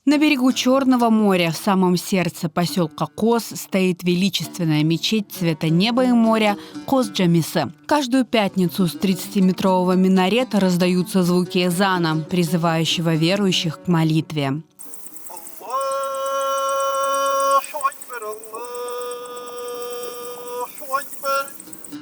На берегу Черного моря, в самом сердце поселка Кос, стоит величественная мечеть цвета неба и моря Кос-Джамисе. Каждую пятницу с 30-метрового минарета раздаются звуки эзана, призывающего верующих к молитве.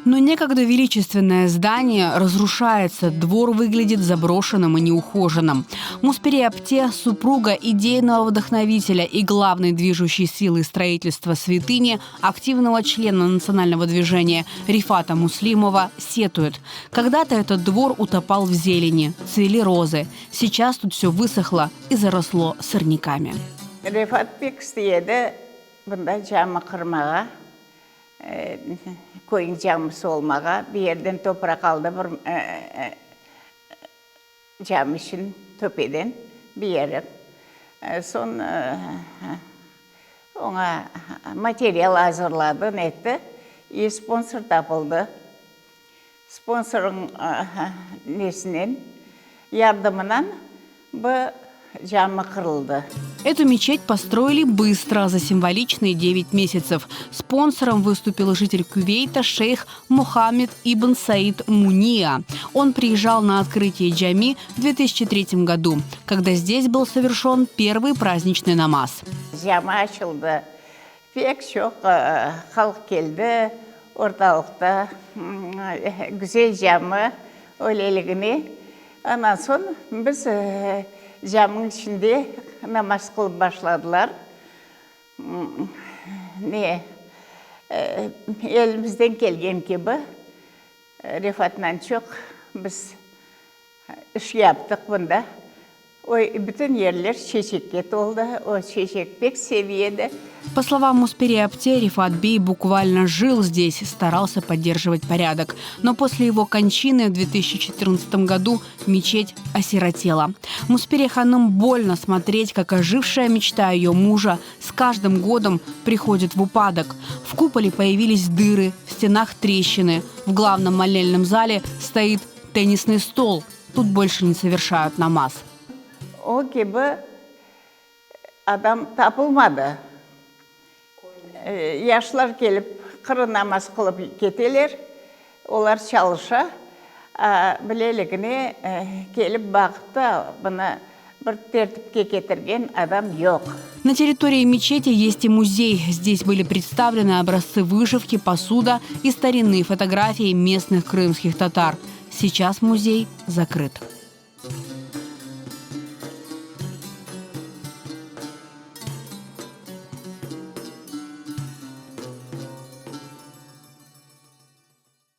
Но некогда величественное здание разрушается, двор выглядит заброшенным и неухоженным. Муспери Апте, супруга идейного вдохновителя и главной движущей силы строительства святыни, активного члена национального движения Рифата Муслимова, сетует. Когда-то этот двор утопал в зелени, цвели розы. Сейчас тут все высохло и заросло сорняками. Koyun camisi olmağa, bir yerden toprak aldı, bir cam için topeden bir yere. Son ona materyal hazırladı, netti. İyi sponsor tapıldı. Sponsorun nesinden, yardımından bu camı kırıldı. Эту мечеть построили быстро, за символичные 9 месяцев. Спонсором выступил житель Кувейта шейх Мухаммед ибн Саид Муния. Он приезжал на открытие джами в 2003 году, когда здесь был совершен первый праздничный намаз. Cami açıldı. Pek çok halk geldi. Ortalıkta güzel cami öyleliğini. Ondan sonra biz camın içinde namaz kılıp başladılar. Elimizden gelgen gibi Rifat'la çok biz iş yaptık bunda. O bütün yerler çiçekle doldu. O çiçek pek seviyede. По словам Муспери Апте, Рифат Бей буквально жил здесь, старался поддерживать порядок. Но после его кончины в 2014 году мечеть осиротела. Муспери Ханым больно смотреть, как ожившая мечта ее мужа с каждым годом приходит в упадок. В куполе появились дыры, в стенах трещины. В главном молельном зале стоит теннисный стол. Тут больше не совершают намаз. O gibi adam tapılmadı. Yaşlar gelip kırı namaz kılıp geteler, onlar çalışa, bileliğine gelip baktı, buna bir tertipke getirgen adam yok. На территории мечети есть и музей. Здесь были представлены образцы вышивки, посуда и старинные фотографии местных крымских татар. Сейчас музей закрыт.